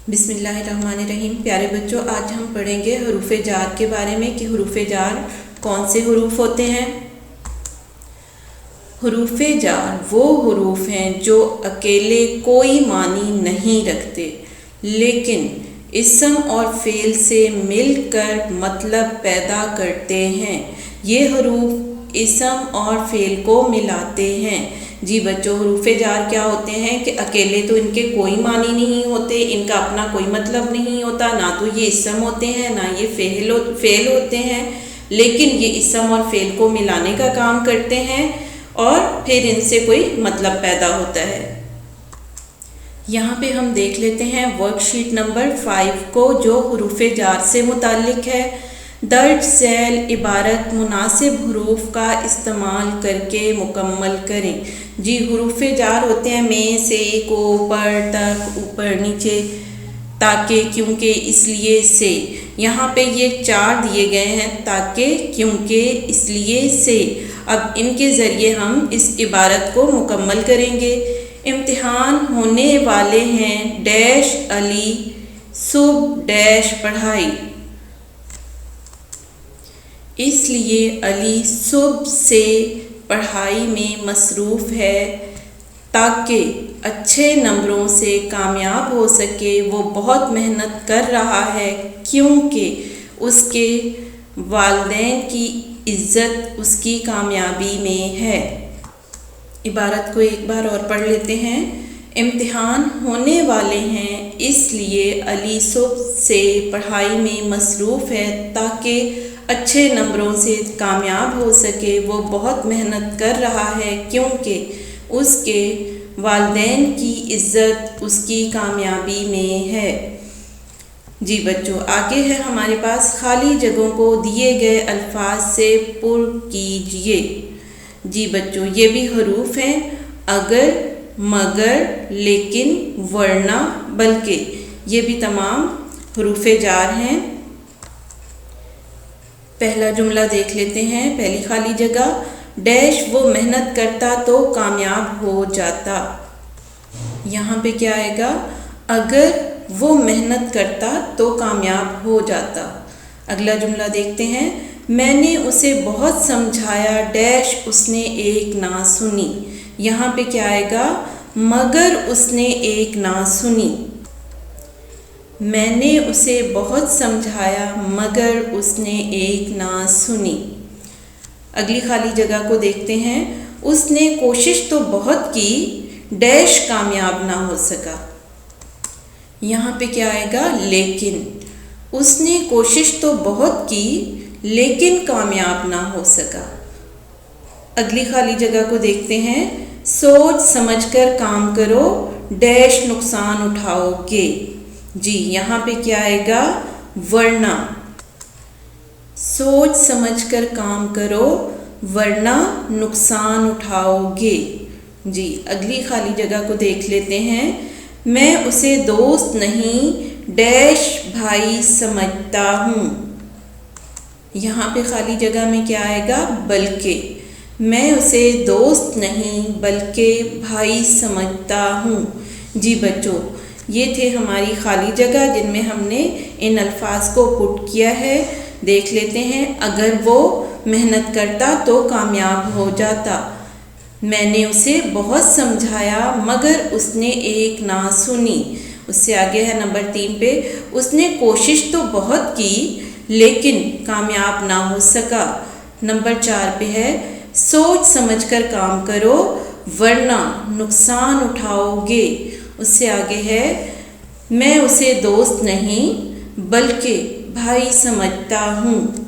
بسم اللہ الرحمن الرحیم۔ پیارے بچوں، آج ہم پڑھیں گے حروف جار کے بارے میں کہ حروف جار کون سے حروف ہوتے ہیں۔ حروف جار وہ حروف ہیں جو اکیلے کوئی معنی نہیں رکھتے لیکن اسم اور فعل سے مل کر مطلب پیدا کرتے ہیں۔ یہ حروف اسم اور فعل کو ملاتے ہیں۔ جی بچوں، حروف جار کیا ہوتے ہیں کہ اکیلے تو ان کے کوئی معنی نہیں ہوتے، ان کا اپنا کوئی مطلب نہیں ہوتا، نہ تو یہ اسم ہوتے ہیں نہ یہ فعل ہوتے ہیں، لیکن یہ اسم اور فعل کو ملانے کا کام کرتے ہیں اور پھر ان سے کوئی مطلب پیدا ہوتا ہے۔ یہاں پہ ہم دیکھ لیتے ہیں ورک شیٹ نمبر 5 کو جو حروف جار سے متعلق ہے۔ درج ذیل عبارت مناسب حروف کا استعمال کر کے مکمل کریں۔ جی حروف جار ہوتے ہیں میں سے کو پر تک اوپر نیچے تاکہ کیونکہ اس لیے سے۔ یہاں پہ یہ 4 دیے گئے ہیں تاکہ کیونکہ اس لیے سے۔ اب ان کے ذریعے ہم اس عبارت کو مکمل کریں گے۔ امتحان ہونے والے ہیں ڈیش علی صبح ڈیش پڑھائی، اس لیے علی صبح سے پڑھائی میں مصروف ہے تاکہ اچھے نمبروں سے کامیاب ہو سکے۔ وہ بہت محنت کر رہا ہے کیونکہ اس کے والدین کی عزت اس کی کامیابی میں ہے۔ عبارت کو ایک بار اور پڑھ لیتے ہیں۔ امتحان ہونے والے ہیں اس لیے علی صبح سے پڑھائی میں مصروف ہے تاکہ اچھے نمبروں سے کامیاب ہو سکے۔ وہ بہت محنت کر رہا ہے کیونکہ اس کے والدین کی عزت اس کی کامیابی میں ہے۔ جی بچوں، آگے ہے ہمارے پاس خالی جگہوں کو دیے گئے الفاظ سے پر کیجئے۔ جی بچوں، یہ بھی حروف ہیں اگر، مگر، لیکن، ورنہ، بلکہ، یہ بھی تمام حروف جار ہیں۔ پہلا جملہ دیکھ لیتے ہیں۔ پہلی خالی جگہ ڈیش وہ محنت کرتا تو کامیاب ہو جاتا۔ یہاں پہ کیا آئے گا؟ اگر وہ محنت کرتا تو کامیاب ہو جاتا۔ اگلا جملہ دیکھتے ہیں۔ میں نے اسے بہت سمجھایا ڈیش اس نے ایک نہ سنی۔ یہاں پہ کیا آئے گا؟ مگر اس نے ایک نہ سنی۔ میں نے اسے بہت سمجھایا مگر اس نے ایک نہ سنی۔ اگلی خالی جگہ کو دیکھتے ہیں۔ اس نے کوشش تو بہت کی ڈیش کامیاب نہ ہو سکا۔ یہاں پہ کیا آئے گا؟ لیکن۔ اس نے کوشش تو بہت کی لیکن کامیاب نہ ہو سکا۔ اگلی خالی جگہ کو دیکھتے ہیں۔ سوچ سمجھ کر کام کرو ڈیش نقصان اٹھاؤ گے۔ جی یہاں پہ کیا آئے گا؟ ورنہ۔ سوچ سمجھ کر کام کرو ورنہ نقصان اٹھاؤ گے۔ جی اگلی خالی جگہ کو دیکھ لیتے ہیں۔ میں اسے دوست نہیں ڈیش بھائی سمجھتا ہوں۔ یہاں پہ خالی جگہ میں کیا آئے گا؟ بلکہ۔ میں اسے دوست نہیں بلکہ بھائی سمجھتا ہوں۔ جی بچوں، یہ تھے ہماری خالی جگہ جن میں ہم نے ان الفاظ کو پٹ کیا ہے۔ دیکھ لیتے ہیں۔ اگر وہ محنت کرتا تو کامیاب ہو جاتا۔ میں نے اسے بہت سمجھایا مگر اس نے ایک نہ سنی۔ اس سے آگے ہے نمبر 3 پہ۔ اس نے کوشش تو بہت کی لیکن کامیاب نہ ہو سکا۔ نمبر 4 پہ ہے سوچ سمجھ کر کام کرو ورنہ نقصان اٹھاؤ گے۔ اس سے آگے ہے میں اسے دوست نہیں بلکہ بھائی سمجھتا ہوں۔